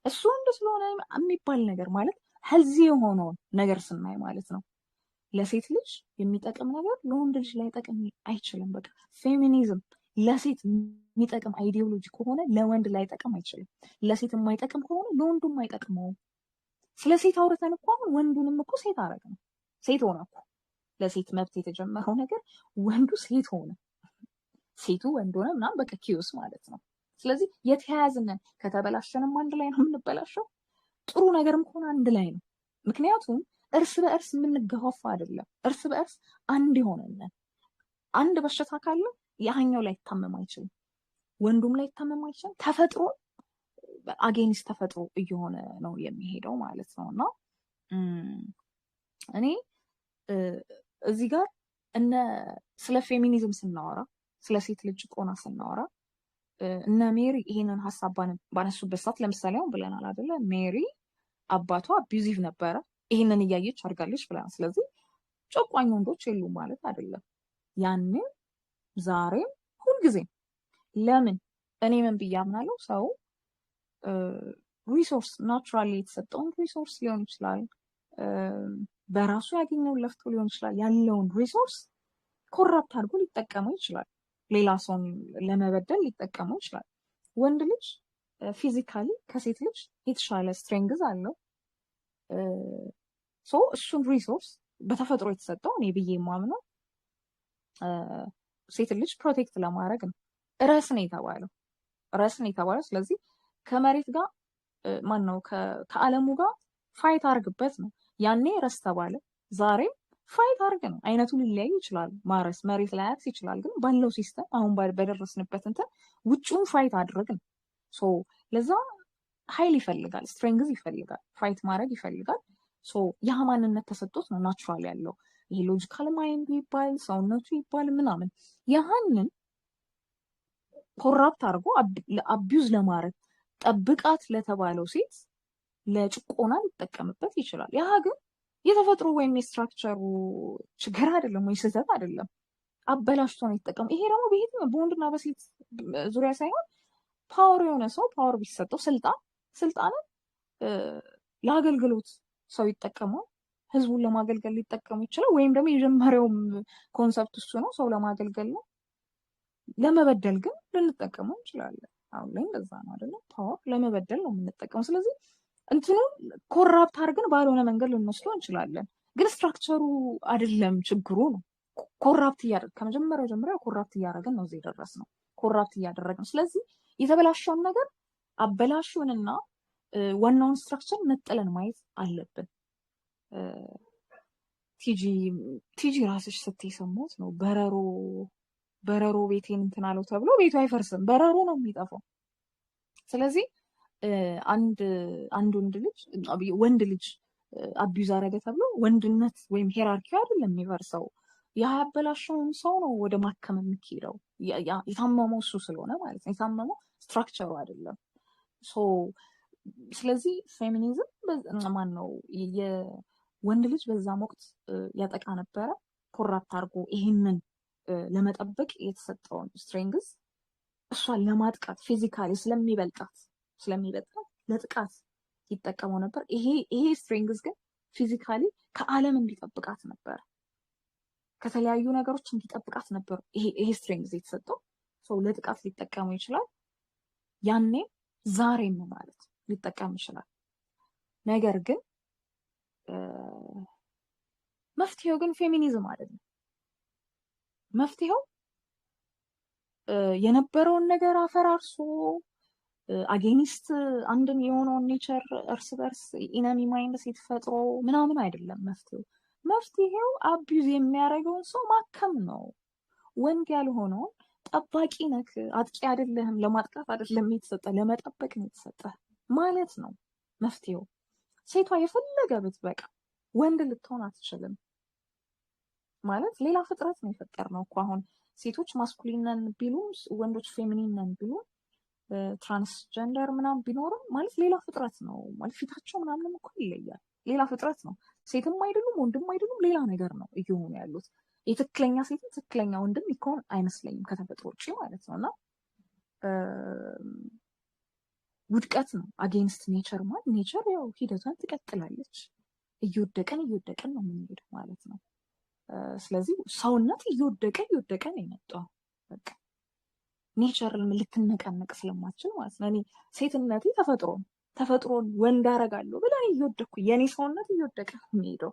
እሱ ወንድ ስለሆነ የሚባል ነገር ማለት ሄልዚ የሆነውን ነገር ስናይ ማለት ነው። ለሴት ልጅ የሚጠቅም ነገር ለወንድ ልጅ ላይጠቅም አይችልም። በቃ ፌሚኒዝም ለሴት የሚጠቅም አይዲዮሎጂ ከሆነ ለወንድ ላይጠቅም አይችልም። ለሴት የማይጠቅም ከሆነ ለወንዱም አይጠቅመውም። ስለ ሴት አውርተን እኮ አሁን ወንዱንም እኮ ሴት አደረግን። ሴት ሆነ እኮ ለሴት መብት የተጀመረው ነገር ወንዱ ሴት ሆነ፣ ሴቱ ወንድ ሆነ ምናምን በቃ ኪዮስ ማለት ነው። ስለዚህ የተያያዝነን ከተበላሸንም አንድ ላይ ነው የምንበላሸው፣ ጥሩ ነገርም ከሆነ አንድ ላይ ነው። ምክንያቱም እርስ በእርስ የምንገፋፋ አይደለም፣ እርስ በእርስ አንድ የሆነን። አንድ በሽታ ካለ ያኛው ላይ ይታመም አይችልም፣ ወንዱም ላይ ይታመም አይችልም። ተፈጥሮ አጌንስት ተፈጥሮ እየሆነ ነው የሚሄደው ማለት ነው። እና እኔ እዚህ ጋር ስለ ፌሚኒዝም ስናወራ ስለ ሴት ልጅ ጭቆና ስናወራ እነ ሜሪ ይሄንን ሀሳብ ባነሱበት ሰዓት ለምሳሌ አሁን ብለናል አይደለ? ሜሪ አባቷ አቢዩዚቭ ነበረ፣ ይሄንን እያየች አድርጋለች ብለናል። ስለዚህ ጨቋኝ ወንዶች የሉም ማለት አይደለም። ያንን ዛሬም ሁልጊዜም ለምን እኔ ምን ብዬ አምናለሁ? ሰው ሪሶርስ ናቹራሊ የተሰጠውን ሪሶርስ ሊሆን ይችላል፣ በራሱ ያገኘውን ለፍቶ ሊሆን ይችላል። ያለውን ሪሶርስ ኮራፕት አድርጎ ሊጠቀመው ይችላል። ሌላ ሰውን ለመበደል ሊጠቀመው ይችላል። ወንድ ልጅ ፊዚካሊ ከሴት ልጅ የተሻለ ስትሬንግዝ አለው። እሱን ሪሶርስ በተፈጥሮ የተሰጠው እኔ ብዬ የማምነው ሴት ልጅ ፕሮቴክት ለማድረግ ነው። ርዕስ ነው የተባለው። ስለዚህ ከመሬት ጋር ማን ነው ከዓለሙ ጋር ፋይት አርግበት ነው። ያኔ ረስ ተባለ፣ ዛሬም ፋይት አርግ ነው። አይነቱ ሊለያይ ይችላል። ማረስ መሬት ላይ ያርስ ይችላል። ግን ባለው ሲስተም አሁን በደረስንበት እንትን ውጭውን ፋይት አድርግ ነው። ለዛ ኃይል ይፈልጋል፣ ስትሬንግዝ ይፈልጋል፣ ፋይት ማድረግ ይፈልጋል። ያ ማንነት ተሰጥቶት ነው ናቹራል ያለው። ይሄ ሎጂካል ማይንድ ይባል ሰውነቱ ይባል ምናምን ያህንን ኮራፕት አድርጎ አቢዩዝ ለማድረግ ጠብቃት ለተባለው ሴት ለጭቆና ሊጠቀምበት ይችላል። ያ ግን የተፈጥሮ ወይም የስትራክቸሩ ችግር አይደለም ወይ ስህተት አይደለም፣ አበላሽቶ ነው የተጠቀመው። ይሄ ደግሞ በየትኛው በወንድና በሴት ዙሪያ ሳይሆን ፓወር የሆነ ሰው ፓወር ቢሰጠው ስልጣንን ለአገልግሎት ሰው ይጠቀመው፣ ህዝቡን ለማገልገል ሊጠቀሙ ይችላል። ወይም ደግሞ የጀመሪያውም ኮንሰፕት እሱ ነው፣ ሰው ለማገልገል ነው። ለመበደል ግን ልንጠቀመው እንችላለን። አሁን ላይ እንደዛ ነው አይደለም? ፓወር ለመበደል ነው የምንጠቀመው። ስለዚህ እንትኑ ኮራፕት አድርገን ባልሆነ መንገድ ልንወስደው እንችላለን። ግን ስትራክቸሩ አይደለም ችግሩ ነው። ኮራፕት ከመጀመሪያው ጀምሮ ኮራፕት እያደረግን ነው እዚህ የደረስነው። ኮራፕት እያደረግን ስለዚህ የተበላሸውን ነገር አበላሹንና ዋናውን ስትራክቸር ነጥለን ማየት አለብን። ቲጂ ራስሽ ስትይ ሰሞት ነው በረሮ ቤቴን እንትን አለው ተብሎ ቤቱ አይፈርስም፣ በረሮ ነው የሚጠፋው። ስለዚህ አንድ ወንድ ልጅ አቢዩዝ አረገ ተብሎ ወንድነት ወይም ሄራርኪ አይደለም የሚፈርሰው። ያበላሸውን ሰው ነው ወደ ማከም የሚሄደው። የታመመው እሱ ስለሆነ ማለት ነው። የታመመው ስትራክቸሩ አይደለም። ስለዚህ ፌሚኒዝም ማን ነው የወንድ ልጅ በዛም ወቅት ያጠቃ ነበረ። ኮራፕት አድርጎ ይሄንን ለመጠበቅ የተሰጠውን ስትሬንግዝ እሷን ለማጥቃት ፊዚካሊ ስለሚበልጣት ለጥቃት ይጠቀመው ነበር። ይሄ ስትሬንግዝ ግን ፊዚካሊ ከዓለም እንዲጠብቃት ነበር፣ ከተለያዩ ነገሮች እንዲጠብቃት ነበር ይሄ ስትሬንግዝ የተሰጠው። ሰው ለጥቃት ሊጠቀሙ ይችላል፣ ያኔም ዛሬም ማለት ሊጠቀም ይችላል። ነገር ግን መፍትሄው ግን ፌሚኒዝም አይደለም። መፍትሄው የነበረውን ነገር አፈራርሶ አጌኒስት አንድን የሆነውን ኔቸር እርስ በርስ ኢነሚ ማይንድ ሴት ፈጥሮ ምናምን አይደለም መፍትሄው አቢዩዝ የሚያደርገውን ሰው ማከም ነው። ወንድ ያልሆነውን ጠባቂ ነክ አጥቂ አይደለህም፣ ለማጥቃት አይደለም የተሰጠ ለመጠበቅ ነው የተሰጠ ማለት ነው መፍትሄው። ሴቷ የፈለገ ብትበቃ ወንድ ልትሆን አትችልም ማለት ሌላ ፍጥረት ነው የፈጠርነው እኮ። አሁን ሴቶች ማስኩሊን ነን ቢሉም ወንዶች ፌሚኒን ነን ቢሉም ትራንስጀንደር ምናምን ቢኖርም ማለት ሌላ ፍጥረት ነው ማለት ፊታቸው ምናምንም እኮ ይለያል። ሌላ ፍጥረት ነው። ሴትም አይደሉም ወንድም አይደሉም፣ ሌላ ነገር ነው እየሆኑ ያሉት። የትክክለኛ ሴትም ትክክለኛ ወንድም ይኮን አይመስለኝም ከተፈጥሮ ውጭ ማለት ነው። እና ውድቀት ነው አጌንስት ኔቸር ማለት ኔቸር ያው ሂደቷን ትቀጥላለች። እየወደቀን ነው የምንሄደው ማለት ነው። ስለዚህ ሰውነት እየወደቀ ነው የመጣው። በቃ ኔቸር ልትነቀነቅ ስለማትችል ማለት ነው። እኔ ሴትነቴ ተፈጥሮን ወንድ አረጋለሁ ብለን እየወደኩ የኔ ሰውነት እየወደቀ ነው የሚሄደው።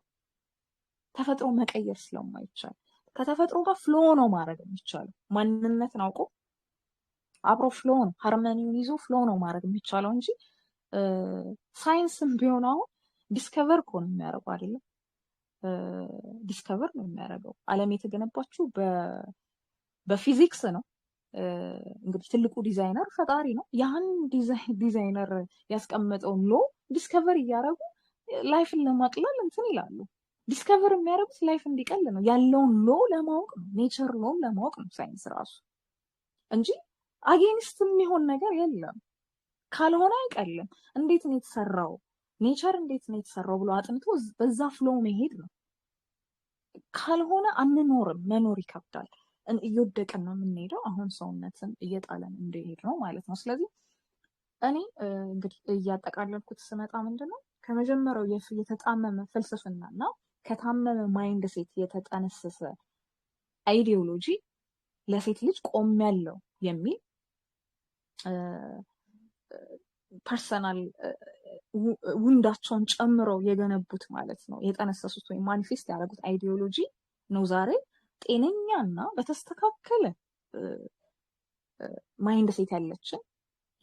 ተፈጥሮ መቀየር ስለማይቻል ከተፈጥሮ ጋር ፍሎ ነው ማድረግ የሚቻለው። ማንነትን አውቆ አብሮ ፍሎ ነው ሃርመኒውን ይዞ ፍሎ ነው ማድረግ የሚቻለው እንጂ ሳይንስም ቢሆን አሁን ዲስከቨር እኮ ነው የሚያደርገው አይደለም። ዲስከቨር ነው የሚያደርገው። ዓለም የተገነባችው በፊዚክስ ነው። እንግዲህ ትልቁ ዲዛይነር ፈጣሪ ነው። ያን ዲዛይነር ያስቀመጠውን ሎ ዲስከቨር እያደረጉ ላይፍን ለማቅለል እንትን ይላሉ። ዲስከቨር የሚያደርጉት ላይፍ እንዲቀል ነው። ያለውን ሎ ለማወቅ ነው። ኔቸር ሎን ለማወቅ ነው ሳይንስ ራሱ እንጂ አጌንስት የሚሆን ነገር የለም። ካልሆነ አይቀልም። እንዴት ነው የተሰራው ኔቸር እንዴት ነው የተሰራው ብሎ አጥንቶ በዛ ፍሎ መሄድ ነው። ካልሆነ አንኖርም፣ መኖር ይከብዳል። እየወደቅን ነው የምንሄደው። አሁን ሰውነትን እየጣለን እንደሄድ ነው ማለት ነው። ስለዚህ እኔ እንግዲህ እያጠቃለልኩት ስመጣ ምንድነው ከመጀመሪያው የተጣመመ ፍልስፍና እና ከታመመ ማይንድ ሴት የተጠነሰሰ አይዲዮሎጂ ለሴት ልጅ ቆሜያለሁ የሚል ፐርሰናል ውንዳቸውን ጨምረው የገነቡት ማለት ነው የጠነሰሱት ወይም ማኒፌስት ያደረጉት አይዲዮሎጂ ነው ዛሬ ጤነኛ እና በተስተካከለ ማይንድ ሴት ያለችን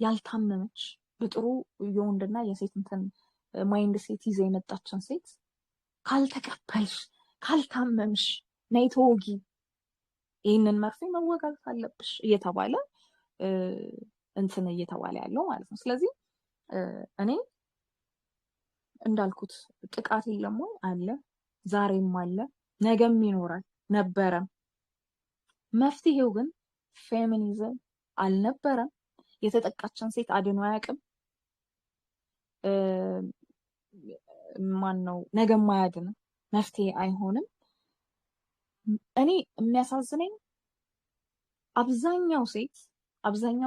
ያልታመመች በጥሩ የወንድና የሴት እንትን ማይንድ ሴት ይዘ የመጣችን ሴት ካልተቀበልሽ ካልታመምሽ ነይ ተወጊ፣ ይህንን መርፌ መወጋት አለብሽ እየተባለ እንትን እየተባለ ያለው ማለት ነው። ስለዚህ እኔ እንዳልኩት ጥቃት የለም ወይ? አለ፣ ዛሬም አለ፣ ነገም ይኖራል፣ ነበረም። መፍትሄው ግን ፌሚኒዝም አልነበረም። የተጠቃችን ሴት አድኖ አያውቅም። ማን ነው ነገም አያድንም፣ መፍትሄ አይሆንም። እኔ የሚያሳዝነኝ አብዛኛው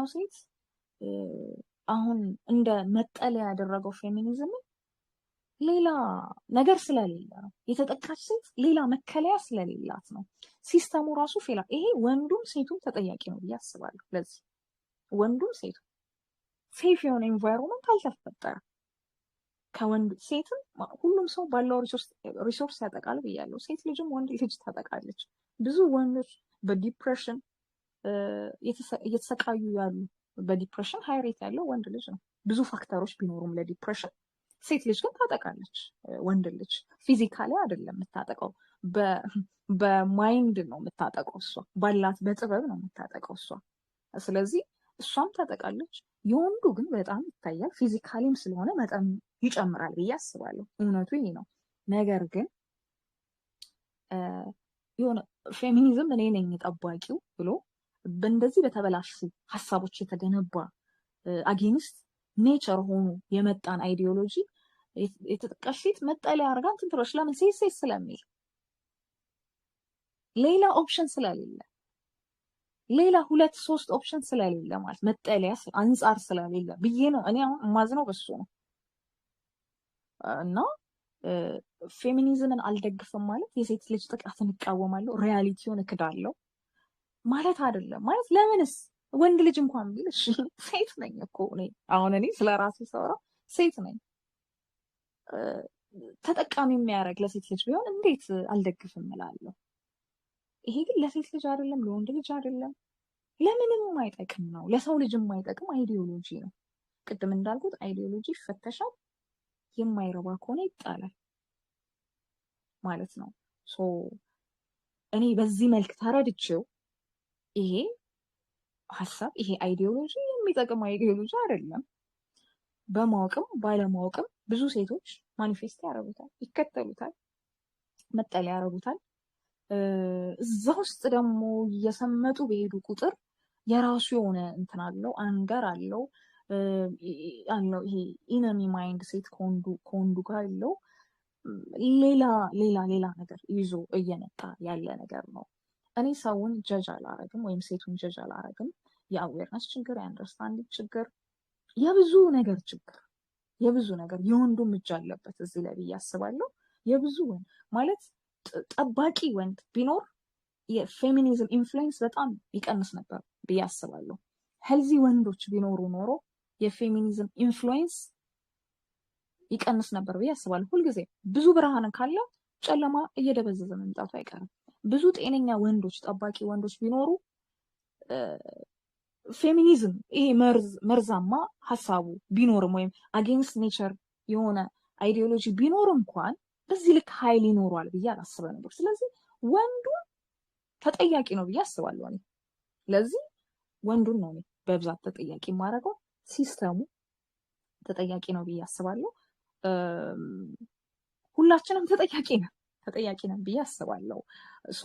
ሴት አሁን እንደ መጠለያ ያደረገው ፌሚኒዝም ሌላ ነገር ስለሌለ ነው። የተጠቃች ሴት ሌላ መከለያ ስለሌላት ነው። ሲስተሙ ራሱ ፌላ። ይሄ ወንዱም ሴቱም ተጠያቂ ነው ብዬ አስባለሁ። ለዚህ ወንዱም ሴቱም ሴፍ የሆነ ኤንቫይሮንመንት አልተፈጠረ ከወንድ ሴትም ሁሉም ሰው ባለው ሪሶርስ ያጠቃል ብያለሁ። ሴት ልጅም ወንድ ልጅ ታጠቃለች። ብዙ ወንዶች በዲፕሬሽን እየተሰቃዩ ያሉ፣ በዲፕሬሽን ሃይ ሬት ያለው ወንድ ልጅ ነው። ብዙ ፋክተሮች ቢኖሩም ለዲፕሬሽን ሴት ልጅ ግን ታጠቃለች። ወንድ ልጅ ፊዚካሊ አይደለም የምታጠቀው፣ በማይንድ ነው የምታጠቀው። እሷ ባላት በጥበብ ነው የምታጠቀው እሷ። ስለዚህ እሷም ታጠቃለች። የወንዱ ግን በጣም ይታያል። ፊዚካሊም ስለሆነ መጠን ይጨምራል ብዬ አስባለሁ። እውነቱ ይሄ ነው። ነገር ግን የሆነ ፌሚኒዝም እኔ ነኝ ጠባቂው ብሎ በእንደዚህ በተበላሹ ሀሳቦች የተገነባ አጌንስት ኔቸር ሆኖ የመጣን አይዲዮሎጂ የተጠቃሽ ሴት መጠለያ አድርጋ እንትን ትሎች ለምን ሴት ሴት ስለሚል ሌላ ኦፕሽን ስለሌለ ሌላ 2-3 ኦፕሽን ስለሌለ ማለት መጠለያ አንጻር ስለሌለ ብዬ ነው እኔ አሁን የማዝነው በሱ ነው። እና ፌሚኒዝምን አልደግፍም ማለት የሴት ልጅ ጥቃትን እቃወማለሁ ሪያሊቲውን እክዳለሁ ማለት አይደለም። ማለት ለምንስ ወንድ ልጅ እንኳን ቢል እሺ ሴት ነኝ እኮ እኔ አሁን እኔ ስለራሴ ሳወራ ሴት ነኝ ተጠቃሚ የሚያደርግ ለሴት ልጅ ቢሆን እንዴት አልደግፍም እላለሁ። ይሄ ግን ለሴት ልጅ አይደለም ለወንድ ልጅ አይደለም ለምንም የማይጠቅም ነው። ለሰው ልጅ የማይጠቅም አይዲዮሎጂ ነው። ቅድም እንዳልኩት አይዲዮሎጂ ይፈተሻል፣ የማይረባ ከሆነ ይጣላል ማለት ነው። ሶ እኔ በዚህ መልክ ተረድቼው ይሄ ሀሳብ ይሄ አይዲዮሎጂ የሚጠቅም አይዲዮሎጂ አይደለም። በማወቅም ባለማወቅም ብዙ ሴቶች ማኒፌስት ያደርጉታል፣ ይከተሉታል፣ መጠለያ ያደርጉታል። እዛ ውስጥ ደግሞ እየሰመጡ በሄዱ ቁጥር የራሱ የሆነ እንትን አለው፣ አንገር አለው አለው ይሄ ኢነሚ ማይንድ ሴት ከወንዱ ጋር ያለው ሌላ ነገር ይዞ እየመጣ ያለ ነገር ነው። እኔ ሰውን ጀጅ አላረግም ወይም ሴቱን ጀጅ አላረግም። የአዌርነስ ችግር፣ የአንደርስታንዲንግ ችግር፣ የብዙ ነገር ችግር የብዙ ነገር የወንዱም እጅ አለበት እዚህ ላይ ብዬ አስባለሁ። የብዙ ወንድ ማለት ጠባቂ ወንድ ቢኖር የፌሚኒዝም ኢንፍሉዌንስ በጣም ይቀንስ ነበር ብዬ አስባለሁ። ሄልዚ ወንዶች ቢኖሩ ኖሮ የፌሚኒዝም ኢንፍሉዌንስ ይቀንስ ነበር ብዬ አስባለሁ። ሁልጊዜ ብዙ ብርሃን ካለ ጨለማ እየደበዘዘ መምጣቱ አይቀርም። ብዙ ጤነኛ ወንዶች ጠባቂ ወንዶች ቢኖሩ ፌሚኒዝም ይሄ መርዛማ ሀሳቡ ቢኖርም ወይም አጌንስት ኔቸር የሆነ አይዲዮሎጂ ቢኖር እንኳን በዚህ ልክ ኃይል ይኖሯል ብዬ አላስበ ነበር። ስለዚህ ወንዱ ተጠያቂ ነው ብዬ አስባለሁ። እኔ ለዚህ ወንዱን ነው በብዛት ተጠያቂ የማደርገው። ሲስተሙ ተጠያቂ ነው ብዬ አስባለሁ። ሁላችንም ተጠያቂ ነን ብዬ አስባለሁ። ሶ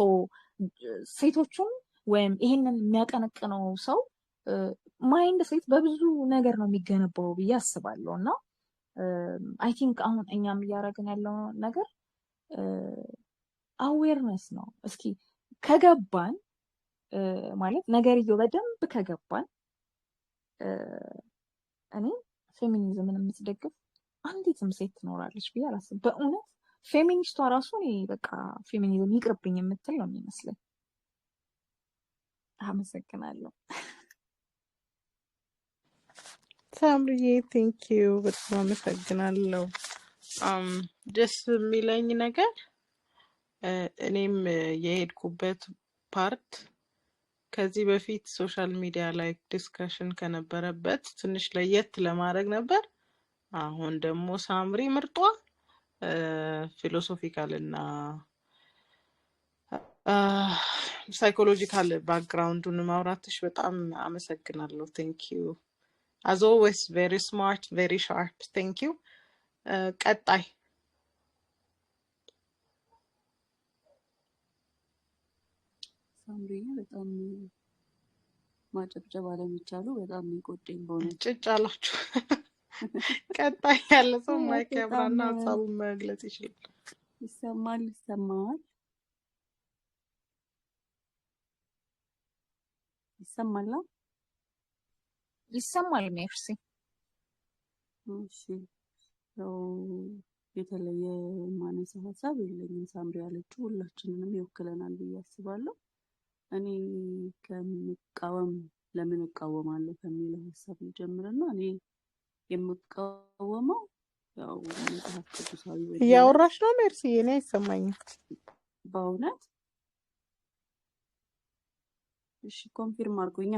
ሴቶቹን ወይም ይሄንን የሚያቀነቅነው ሰው ማይንድ ሴት በብዙ ነገር ነው የሚገነባው ብዬ አስባለሁ። እና አይ ቲንክ አሁን እኛም እያደረግን ያለው ነገር አዌርነስ ነው። እስኪ ከገባን ማለት ነገርየው በደንብ ከገባን እኔ ፌሚኒዝምን የምትደግፍ አንዲትም ሴት ትኖራለች ብዬ አላስብም። በእውነት ፌሚኒስቷ ራሱ እኔ በቃ ፌሚኒዝም ይቅርብኝ የምትል ነው የሚመስለኝ። አመሰግናለሁ። ሳምሪዬ ቴንክ ዩ በጣም አመሰግናለሁ። ደስ የሚለኝ ነገር እኔም የሄድኩበት ፓርት ከዚህ በፊት ሶሻል ሚዲያ ላይ ዲስከሽን ከነበረበት ትንሽ ለየት ለማድረግ ነበር። አሁን ደግሞ ሳምሪ ምርጧ ፊሎሶፊካል እና ሳይኮሎጂካል ባክግራውንዱን ማውራትሽ በጣም አመሰግናለሁ። ቴንክ ዩ as always very smart, very sharp. thank you. ቀጣይ ሳምሪ በጣም ማጨብጨብ አለመቻሉ በጣም ይቆጨኝ በእውነት። ጭጭ አላችሁ። ቀጣይ ያለ ሰው ማይክ ያብራና ሀሳቡን መግለጽ ይችላል። ይሰማል ይሰማል ሜርሲ። እሺ ያው የተለየ ማነሳ ሀሳብ የለኝም። ሳምሪ ያለችው ሁላችንንም ይወክለናል ብዬ አስባለሁ። እኔ ለምን እቃወማለሁ ከሚለው ሀሳብ ልጀምርና እኔ የምቃወመው ያው መጽሐፍ ቅዱሳዊ ወይ እያወራሽ ነው ሜርሲ? እኔ አይሰማኝም በእውነት። እሺ ኮንፊርም አድርጎኛ።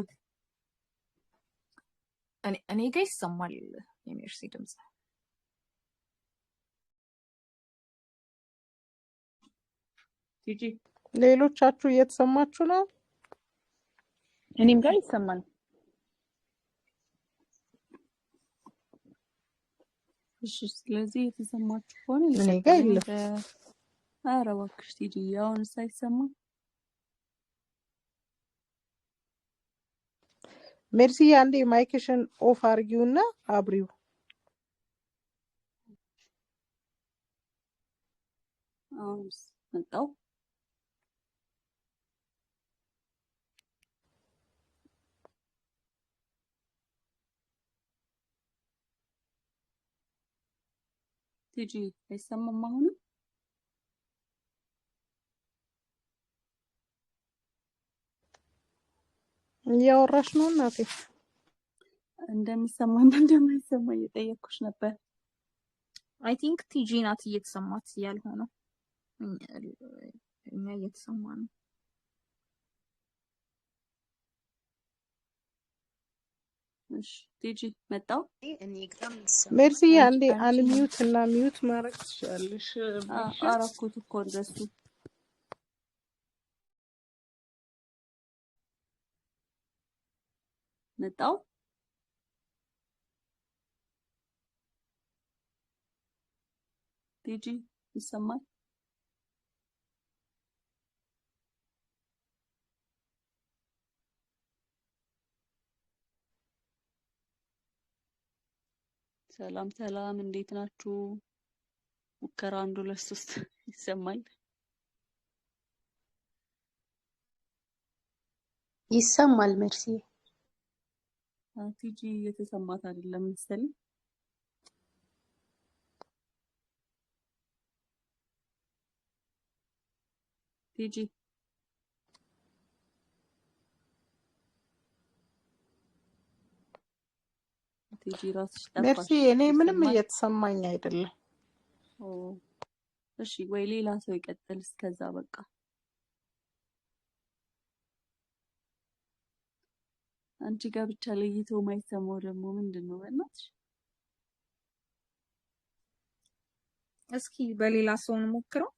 እኔ ጋር ይሰማል የሜርሲ ድምጽ። ቲጂ ሌሎቻችሁ እየተሰማችሁ ነው? እኔም ጋር ይሰማል። እሺ ስለዚህ የተሰማችሁ ከሆነ እኔ ጋር የለም። ኧረ እባክሽ ቲጂ አሁን ሳይሰማ ሜርሲ አንዴ ማይክሽን ኦፍ አርጊውና አብሪው። አሁንስ መጣው። ቲጂ አይሰማም አሁንም? እያወራሽ ነው እናቴ? እንደሚሰማና እንደማይሰማ እየጠየኩሽ ነበር። አይ ቲንክ ቲጂ ናት እየተሰማት ያልሆነው። እኛ እየተሰማ ነው። እሺ ቲጂ መጣው። ሜርሲ አንዴ አንቺ አንሚዩት እና ሚዩት ማድረግ ትችላለሽ። አረኩት እኮ እንደሱ። መጣው። ቲጂ ይሰማል? ሰላም ሰላም፣ እንዴት ናችሁ? ሙከራ 1 2 3 ይሰማል? ይሰማል ሜርሲ። ቲጂ እየተሰማት አይደለም መሰለኝ። ቲጂ ቲጂ ራስሽ ሜርሲ ጠፋሽ። እኔ ምንም ይሰማል? እየተሰማኝ አይደለም። ኦ እሺ፣ ወይ ሌላ ሰው ይቀጥል እስከዛ። በቃ አንቺ ጋር ብቻ ለይቶ ማይሰማው ደግሞ ምንድነው? በእናትሽ እስኪ በሌላ ሰው እንሞክረው።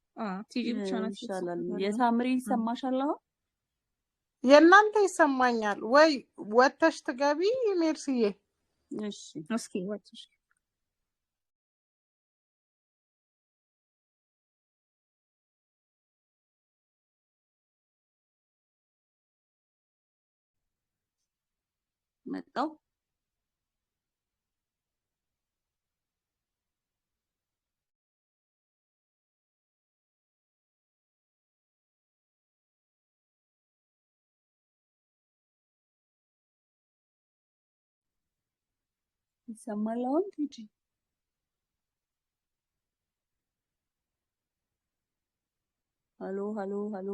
ቲጂ ብቻ ናት ይሻላል። እየተሰማት ያለው። የሳምሪ ይሰማሻል አሁን? የእናንተ ይሰማኛል ወይ? ወተሽ ትገቢ ሜርሲዬ? እሺ እስኪ ወጥሽ መጣው። ይሰማል አሁን? ቲጂ ሃሎ ሃሎ ሃሎ።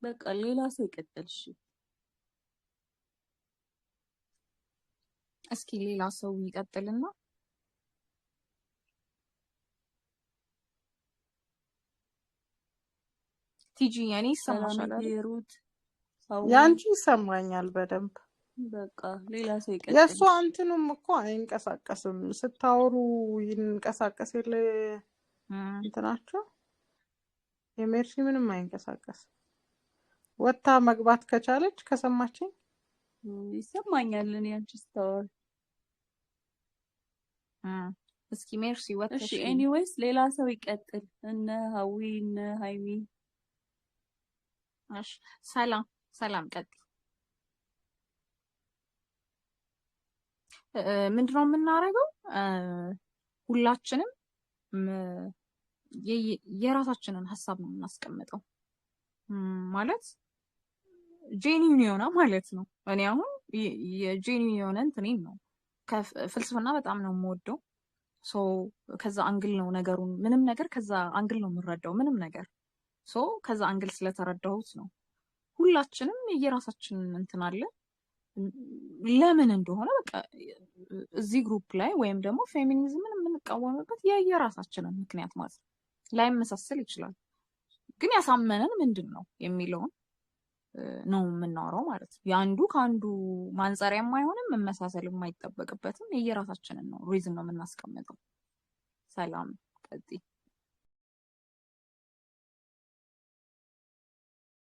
በቃ ሌላ ሰው ይቀጥል። እሺ እስኪ ሌላ ሰው ይቀጥልና ቲጂ የኔ ይሰማሻል ሰላም አይደል? ሩት ሀዊ። ያንቺ ይሰማኛል በደንብ። በቃ ሌላ ሰው ይቀጥል። የእሷ እንትኑም እኮ አይንቀሳቀስም። ስታወሩ ይንቀሳቀስ የለ እንትናቸው። የሜርሲ ምንም አይንቀሳቀስ። ወታ መግባት ከቻለች ከሰማችኝ ይሰማኛል። እኔ አንቺ ስታወሪ። እስኪ ሜርሲ ወጥሽ። እሺ ኤኒዌይስ ሌላ ሰው ይቀጥል። እነ ሀዊ እነ ሃይሚ። እሺ ሰላም ሰላም፣ ቀጥይ። ምንድነው የምናደርገው? ሁላችንም የራሳችንን ሀሳብ ነው የምናስቀምጠው። ማለት ጄኒውን የሆነ ማለት ነው። እኔ አሁን የጄኒውን የሆነ እንትኔን ነው ፍልስፍና በጣም ነው የምወደው። ሶ ከዛ አንግል ነው ነገሩን፣ ምንም ነገር ከዛ አንግል ነው የምንረዳው ምንም ነገር። ሶ ከዛ አንግል ስለተረዳሁት ነው። ሁላችንም የራሳችንን እንትን አለ። ለምን እንደሆነ በቃ እዚህ ግሩፕ ላይ ወይም ደግሞ ፌሚኒዝምን የምንቃወምበት የራሳችንን ምክንያት ማለት ነው። ላይመሳሰል ይችላል፣ ግን ያሳመነን ምንድን ነው የሚለውን ነው የምናወራው ማለት ነው። የአንዱ ከአንዱ ማንጸሪያም አይሆንም መመሳሰል የማይጠበቅበትም የራሳችንን ነው ሪዝን ነው የምናስቀምጠው። ሰላም ቀጥይ።